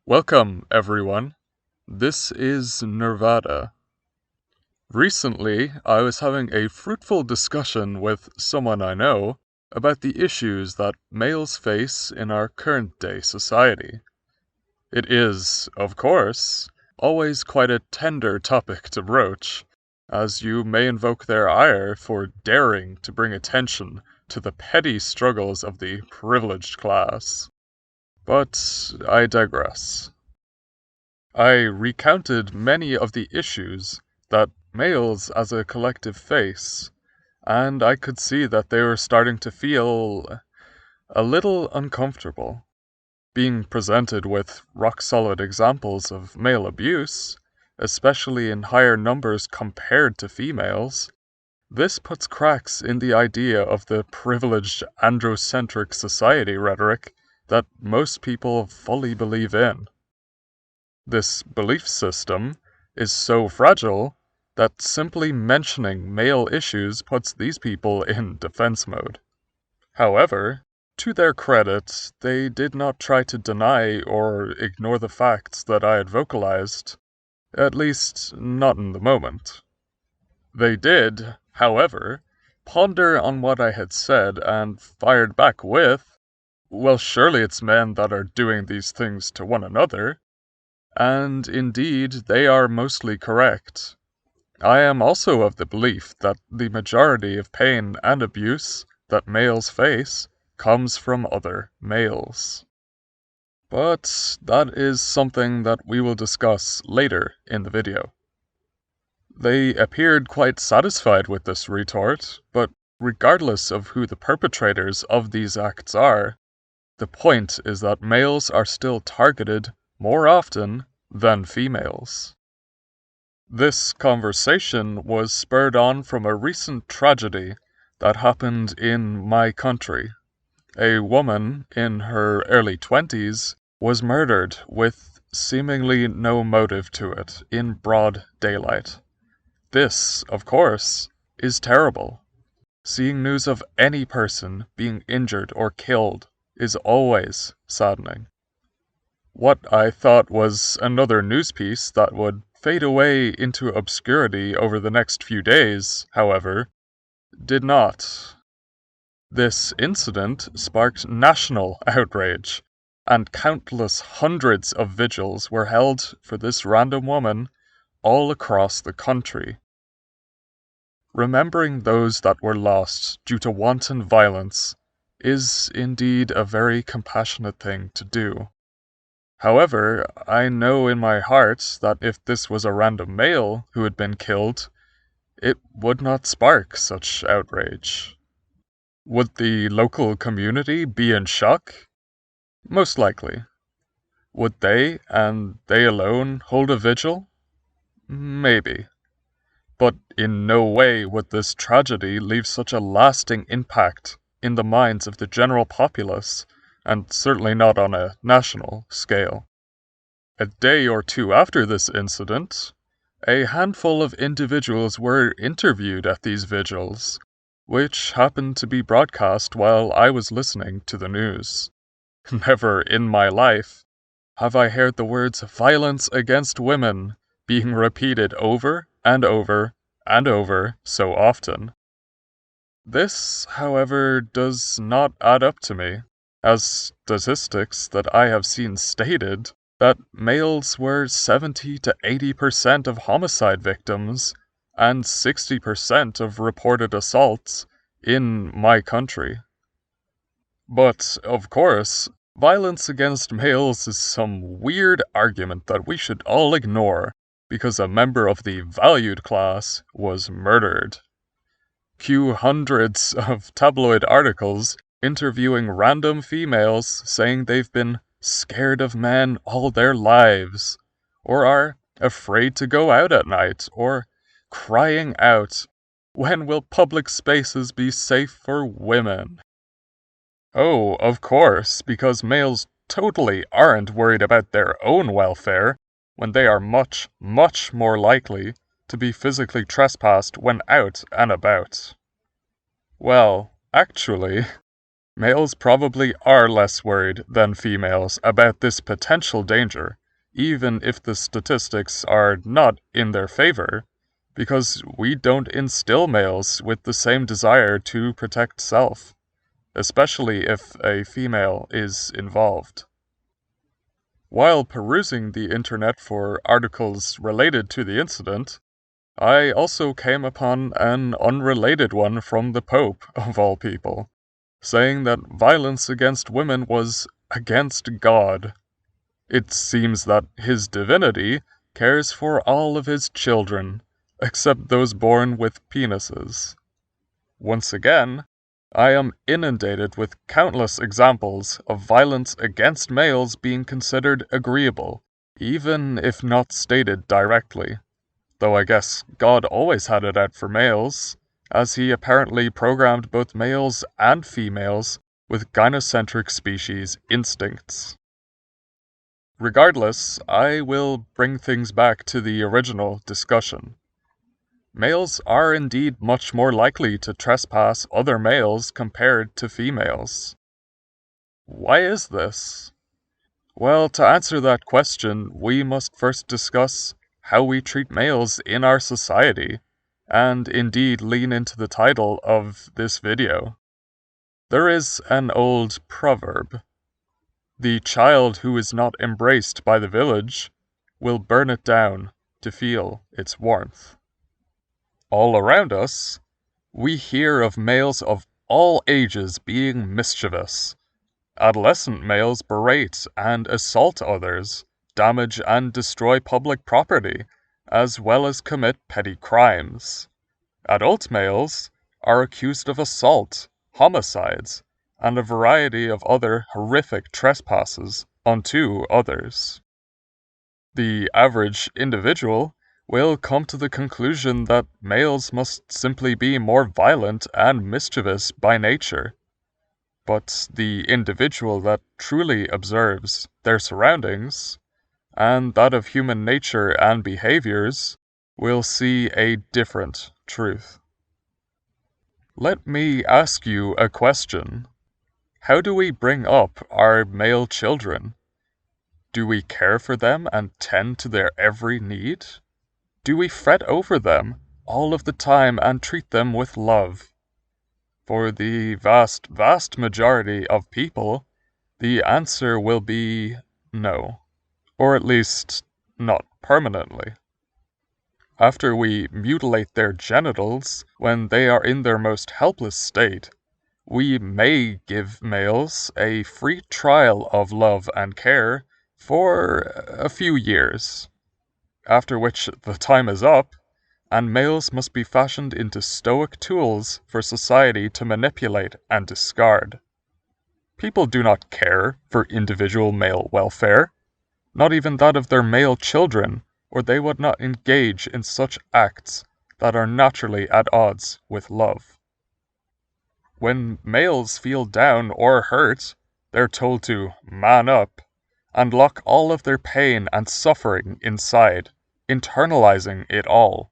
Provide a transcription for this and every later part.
Welcome, everyone. This is Nirvana. Recently, I was having a fruitful discussion with someone I know about the issues that males face in our current day society. It is, of course, always quite a tender topic to broach, as you may invoke their ire for daring to bring attention to the petty struggles of the privileged class. But I digress. I recounted many of the issues that males as a collective face, and I could see that they were starting to feel a little uncomfortable. Being presented with rock-solid examples of male abuse, especially in higher numbers compared to females, this puts cracks in the idea of the privileged androcentric society rhetoric that most people fully believe in. This belief system is so fragile that simply mentioning male issues puts these people in defense mode. However, to their credit, they did not try to deny or ignore the facts that I had vocalized, at least not in the moment. They did, however, ponder on what I had said and fired back with, well, surely it's men that are doing these things to one another. And indeed, they are mostly correct. I am also of the belief that the majority of pain and abuse that males face comes from other males. But that is something that we will discuss later in the video. They appeared quite satisfied with this retort, but regardless of who the perpetrators of these acts are, the point is that males are still targeted more often than females. This conversation was spurred on from a recent tragedy that happened in my country. A woman in her early 20s was murdered with seemingly no motive to it in broad daylight. This, of course, is terrible. Seeing news of any person being injured or killed is always saddening. What I thought was another news piece that would fade away into obscurity over the next few days, however, did not. This incident sparked national outrage, and countless hundreds of vigils were held for this random woman all across the country. Remembering those that were lost due to wanton violence is indeed a very compassionate thing to do. However, I know in my heart that if this was a random male who had been killed, it would not spark such outrage. Would the local community be in shock? Most likely. Would they, and they alone, hold a vigil? Maybe. But in no way would this tragedy leave such a lasting impact in the minds of the general populace, and certainly not on a national scale. A day or two after this incident, a handful of individuals were interviewed at these vigils, which happened to be broadcast while I was listening to the news. Never in my life have I heard the words violence against women being repeated over and over and over so often. This, however, does not add up to me, as statistics that I have seen stated that males were 70 to 80% of homicide victims and 60% of reported assaults in my country. But, of course, violence against males is some weird argument that we should all ignore because a member of the valued class was murdered. Cue hundreds of tabloid articles interviewing random females saying they've been scared of men all their lives, or are afraid to go out at night, or crying out, "When will public spaces be safe for women?" Oh, of course, because males totally aren't worried about their own welfare when they are much, much more likely to be physically trespassed when out and about. Well, actually, Males probably are less worried than females about this potential danger, even if the statistics are not in their favor, because we don't instill males with the same desire to protect self, especially if a female is involved. While perusing the internet for articles related to the incident, I also came upon an unrelated one from the Pope, of all people, saying that violence against women was against God. It seems that his divinity cares for all of his children, except those born with penises. Once again, I am inundated with countless examples of violence against males being considered agreeable, even if not stated directly. Though I guess God always had it out for males, as he apparently programmed both males and females with gynocentric species instincts. Regardless, I will bring things back to the original discussion. Males are indeed much more likely to trespass other males compared to females. Why is this? Well, to answer that question, we must first discuss how we treat males in our society, and indeed lean into the title of this video. There is an old proverb: the child who is not embraced by the village will burn it down to feel its warmth. All around us, we hear of males of all ages being mischievous. Adolescent males berate and assault others, damage and destroy public property, as well as commit petty crimes. Adult males are accused of assault, homicides, and a variety of other horrific trespasses unto others. The average individual will come to the conclusion that males must simply be more violent and mischievous by nature. But the individual that truly observes their surroundings, and that of human nature and behaviors, will see a different truth. Let me ask you a question. How do we bring up our male children? Do we care for them and tend to their every need? Do we fret over them all of the time and treat them with love? For the vast, vast majority of people, the answer will be no, or at least not permanently. After we mutilate their genitals when they are in their most helpless state, we may give males a free trial of love and care for a few years, after which the time is up, and males must be fashioned into stoic tools for society to manipulate and discard. People do not care for individual male welfare, not even that of their male children, or they would not engage in such acts that are naturally at odds with love. When males feel down or hurt, they're told to man up and lock all of their pain and suffering inside, internalizing it all.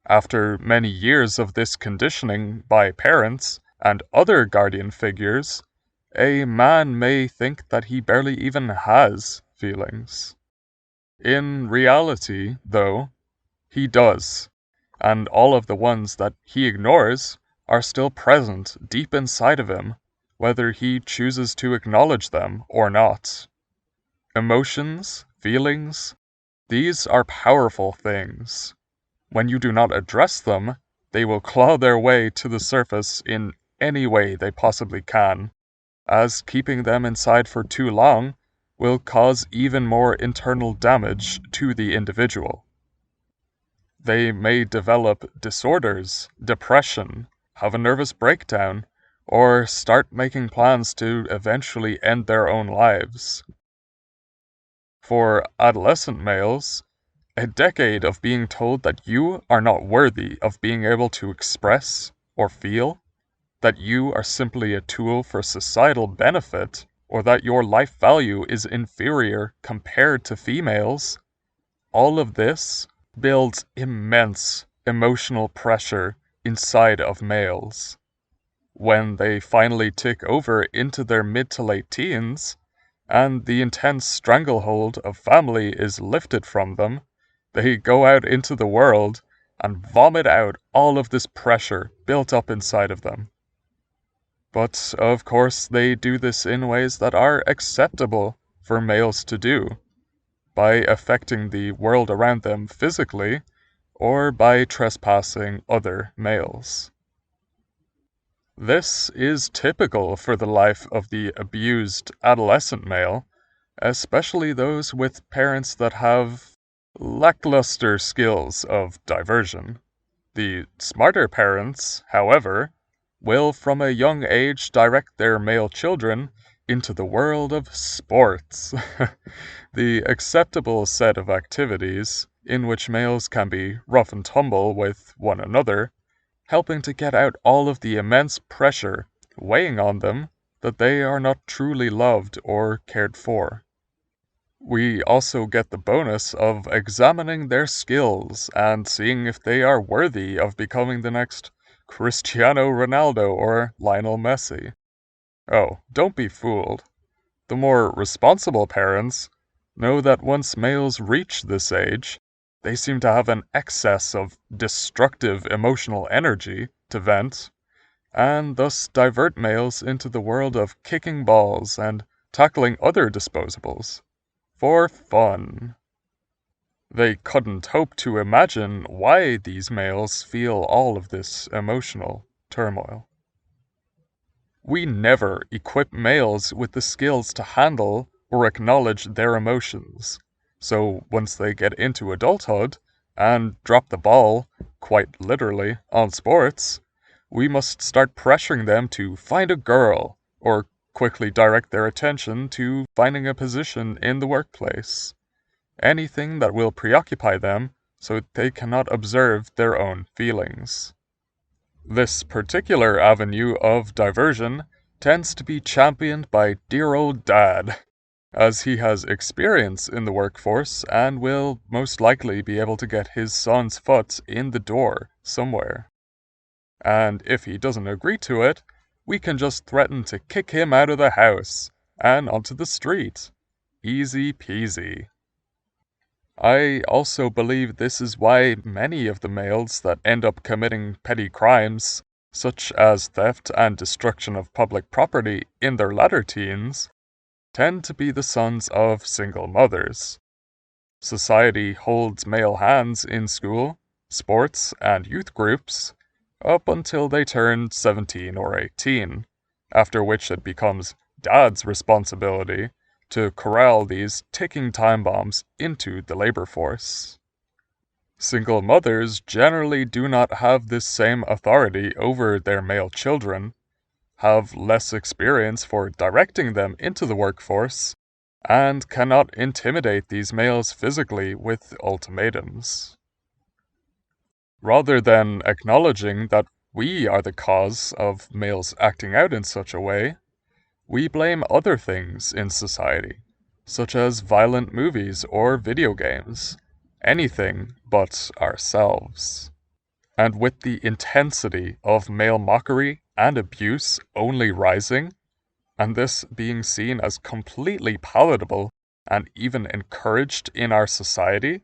After many years of this conditioning by parents and other guardian figures, a man may think that he barely even has feelings. In reality, though, he does, and all of the ones that he ignores are still present deep inside of him, whether he chooses to acknowledge them or not. Emotions, feelings, these are powerful things. When you do not address them, they will claw their way to the surface in any way they possibly can, as keeping them inside for too long will cause even more internal damage to the individual. They may develop disorders, depression, have a nervous breakdown, or start making plans to eventually end their own lives. For adolescent males, a decade of being told that you are not worthy of being able to express or feel, that you are simply a tool for societal benefit, or that your life value is inferior compared to females, all of this builds immense emotional pressure inside of males. When they finally tick over into their mid to late teens, and the intense stranglehold of family is lifted from them, they go out into the world and vomit out all of this pressure built up inside of them. But of course, they do this in ways that are acceptable for males to do, by affecting the world around them physically, or by trespassing other males. This is typical for the life of the abused adolescent male, especially those with parents that have lackluster skills of diversion. The smarter parents, however, will from a young age direct their male children into the world of sports, the acceptable set of activities in which males can be rough and tumble with one another, helping to get out all of the immense pressure weighing on them that they are not truly loved or cared for. We also get the bonus of examining their skills and seeing if they are worthy of becoming the next Cristiano Ronaldo or Lionel Messi. Oh, don't be fooled. The more responsible parents know that once males reach this age, they seem to have an excess of destructive emotional energy to vent, and thus divert males into the world of kicking balls and tackling other disposables. For fun. They couldn't hope to imagine why these males feel all of this emotional turmoil. We never equip males with the skills to handle or acknowledge their emotions, so once they get into adulthood and drop the ball, quite literally, on sports, we must start pressuring them to find a girl or quickly direct their attention to finding a position in the workplace. Anything that will preoccupy them so they cannot observe their own feelings. This particular avenue of diversion tends to be championed by dear old dad, as he has experience in the workforce and will most likely be able to get his son's foot in the door somewhere. And if he doesn't agree to it, we can just threaten to kick him out of the house and onto the street. Easy peasy. I also believe this is why many of the males that end up committing petty crimes, such as theft and destruction of public property in their latter teens, tend to be the sons of single mothers. Society holds male hands in school, sports, and youth groups up until they turn 17 or 18, after which it becomes dad's responsibility to corral these ticking time bombs into the labor force. Single mothers generally do not have this same authority over their male children, have less experience for directing them into the workforce, and cannot intimidate these males physically with ultimatums. Rather than acknowledging that we are the cause of males acting out in such a way, we blame other things in society, such as violent movies or video games, anything but ourselves. And with the intensity of male mockery and abuse only rising, and this being seen as completely palatable and even encouraged in our society,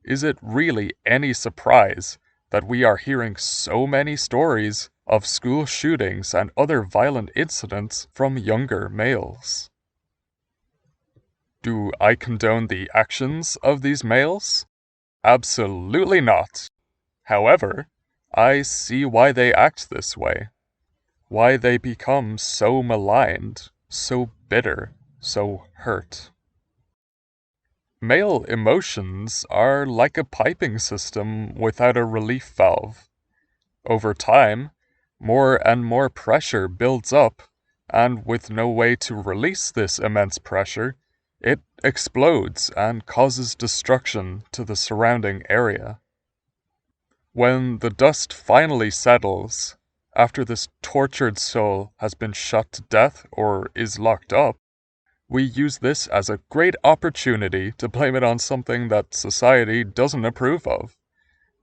is it really any surprise that we are hearing so many stories of school shootings and other violent incidents from younger males? Do I condone the actions of these males? Absolutely not. However, I see why they act this way, why they become so maligned, so bitter, so hurt. Male emotions are like a piping system without a relief valve. Over time, more and more pressure builds up, and with no way to release this immense pressure, it explodes and causes destruction to the surrounding area. When the dust finally settles, after this tortured soul has been shot to death or is locked up, we use this as a great opportunity to blame it on something that society doesn't approve of.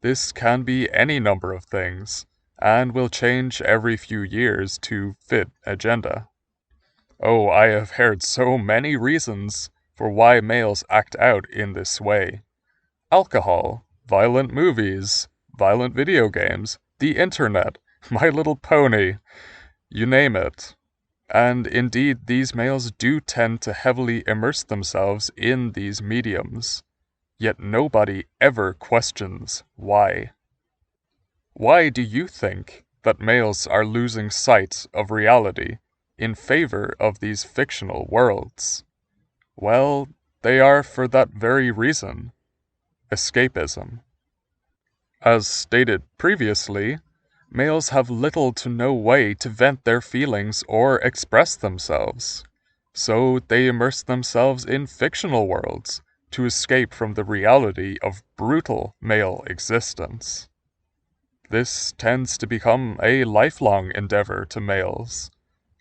This can be any number of things, and will change every few years to fit agenda. Oh, I have heard so many reasons for why males act out in this way. Alcohol, violent movies, violent video games, the internet, My Little Pony, you name it. And indeed, these males do tend to heavily immerse themselves in these mediums, yet nobody ever questions why. Why do you think that males are losing sight of reality in favor of these fictional worlds? Well, they are for that very reason: escapism. As stated previously, males have little to no way to vent their feelings or express themselves, so they immerse themselves in fictional worlds to escape from the reality of brutal male existence. This tends to become a lifelong endeavor to males,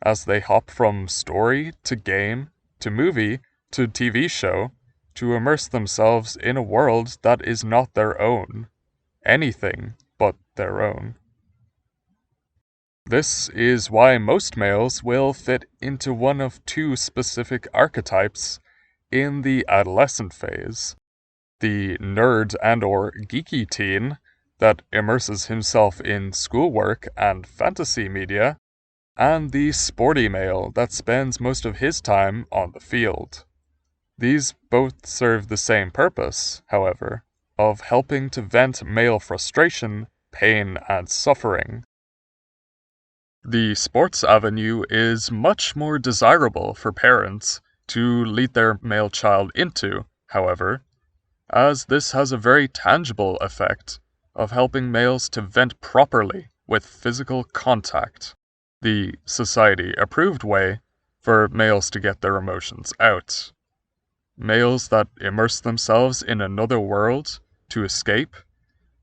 as they hop from story to game to movie to TV show to immerse themselves in a world that is not their own, anything but their own. This is why most males will fit into one of two specific archetypes in the adolescent phase: the nerd and/or geeky teen that immerses himself in schoolwork and fantasy media, and the sporty male that spends most of his time on the field. These both serve the same purpose, however, of helping to vent male frustration, pain, and suffering. The sports avenue is much more desirable for parents to lead their male child into, however, as this has a very tangible effect of helping males to vent properly with physical contact, the society-approved way for males to get their emotions out. Males that immerse themselves in another world to escape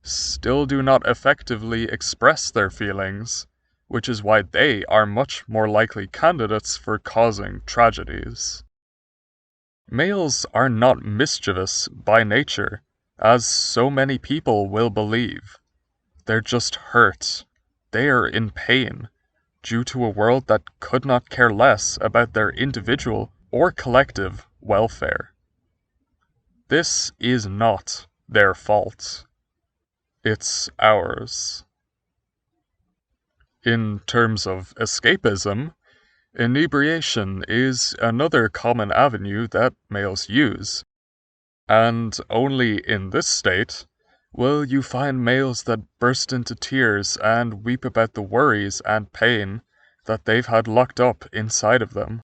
still do not effectively express their feelings, which is why they are much more likely candidates for causing tragedies. Males are not mischievous by nature, as so many people will believe. They're just hurt. They are in pain, due to a world that could not care less about their individual or collective welfare. This is not their fault. It's ours. In terms of escapism, inebriation is another common avenue that males use, and only in this state will you find males that burst into tears and weep about the worries and pain that they've had locked up inside of them,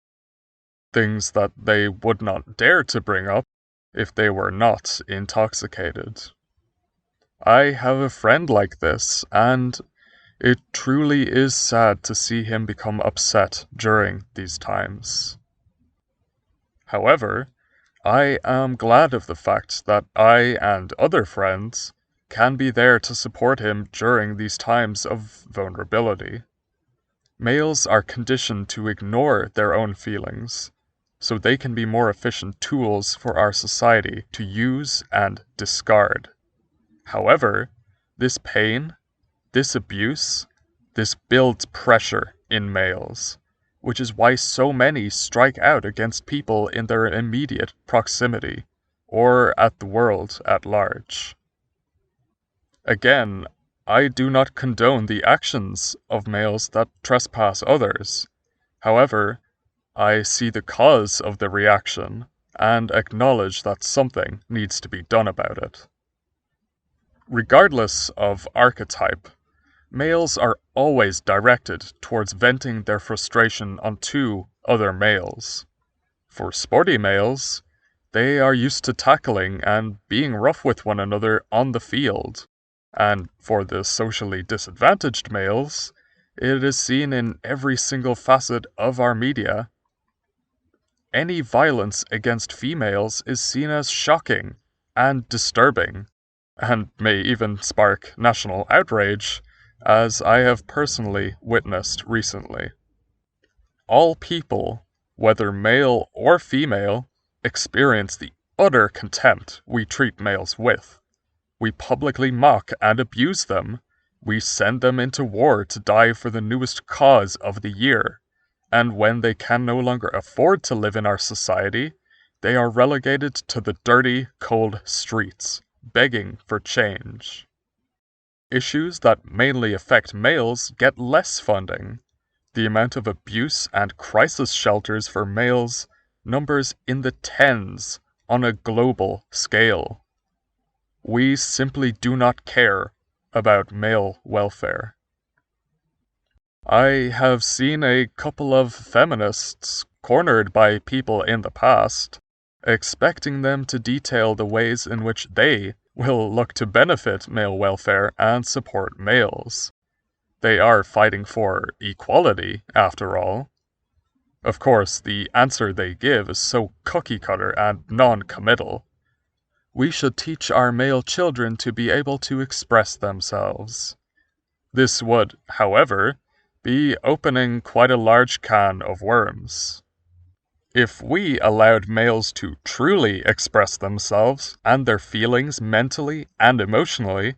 things that they would not dare to bring up if they were not intoxicated. I have a friend like this, and it truly is sad to see him become upset during these times. However, I am glad of the fact that I and other friends can be there to support him during these times of vulnerability. Males are conditioned to ignore their own feelings, so they can be more efficient tools for our society to use and discard. However, this pain, this abuse, this builds pressure in males, which is why so many strike out against people in their immediate proximity, or at the world at large. Again, I do not condone the actions of males that trespass others. However, I see the cause of the reaction and acknowledge that something needs to be done about it. Regardless of archetype, males are always directed towards venting their frustration onto other males. For sporty males, they are used to tackling and being rough with one another on the field, and for the socially disadvantaged males, it is seen in every single facet of our media. Any violence against females is seen as shocking and disturbing, and may even spark national outrage, as I have personally witnessed recently. All people, whether male or female, experience the utter contempt we treat males with. We publicly mock and abuse them, We send them into war to die for the newest cause of the year, and when they can no longer afford to live in our society, they are relegated to the dirty, cold streets, begging for change. Issues that mainly affect males get less funding. The amount of abuse and crisis shelters for males numbers in the tens on a global scale. We simply do not care about male welfare. I have seen a couple of feminists cornered by people in the past, expecting them to detail the ways in which they will look to benefit male welfare and support males. They are fighting for equality, after all. Of course, the answer they give is so cookie-cutter and non-committal. We should teach our male children to be able to express themselves. This would, however, be opening quite a large can of worms. If we allowed males to truly express themselves and their feelings mentally and emotionally,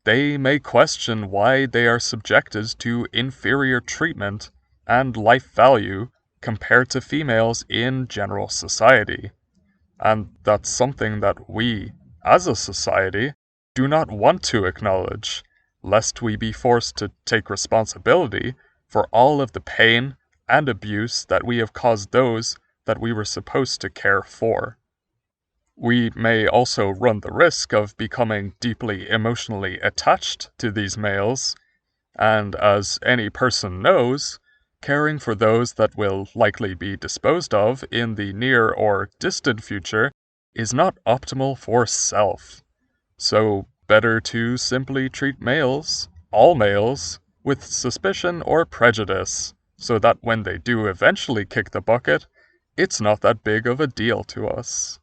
they may question why they are subjected to inferior treatment and life value compared to females in general society. And that's something that we, as a society, do not want to acknowledge, lest we be forced to take responsibility for all of the pain and abuse that we have caused those that we were supposed to care for. We may also run the risk of becoming deeply emotionally attached to these males, and as any person knows, caring for those that will likely be disposed of in the near or distant future is not optimal for self. So better to simply treat males, all males, with suspicion or prejudice, so that when they do eventually kick the bucket, it's not that big of a deal to us.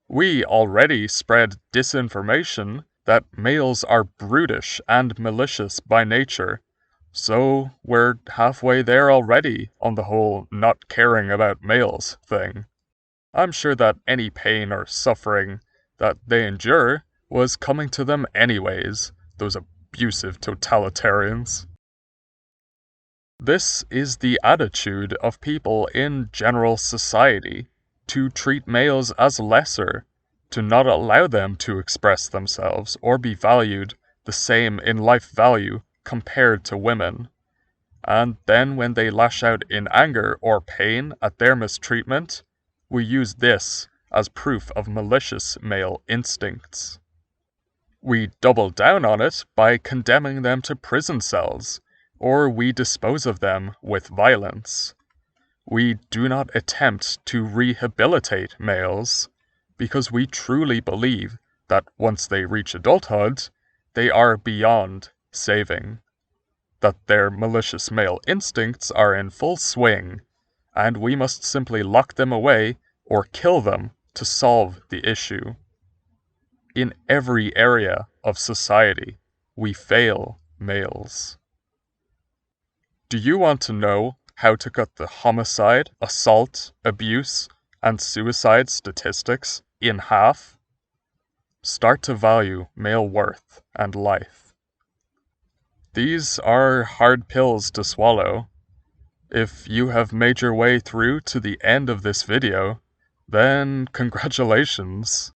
We already spread disinformation that males are brutish and malicious by nature, so we're halfway there already on the whole not caring about males thing. I'm sure that any pain or suffering that they endure was coming to them anyways, those abusive totalitarians. This is the attitude of people in general society, to treat males as lesser, to not allow them to express themselves or be valued the same in life value compared to women. And then when they lash out in anger or pain at their mistreatment, we use this as proof of malicious male instincts. We double down on it by condemning them to prison cells, or we dispose of them with violence. We do not attempt to rehabilitate males, because we truly believe that once they reach adulthood, they are beyond saving. That their malicious male instincts are in full swing, and we must simply lock them away or kill them to solve the issue. In every area of society, we fail males. Do you want to know how to cut the homicide, assault, abuse, and suicide statistics in half? Start to value male worth and life. These are hard pills to swallow. If you have made your way through to the end of this video, then congratulations.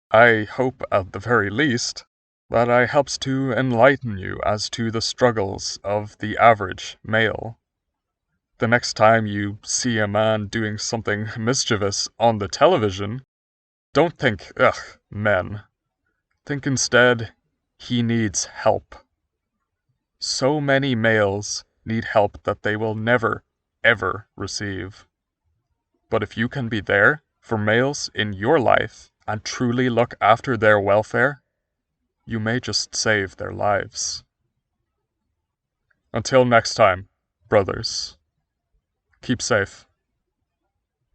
I hope, at the very least, that I helps to enlighten you as to the struggles of the average male. The next time you see a man doing something mischievous on the television, don't think, ugh, men. Think instead, he needs help. So many males need help that they will never, ever receive. But if you can be there for males in your life and truly look after their welfare, you may just save their lives. Until next time, brothers, keep safe.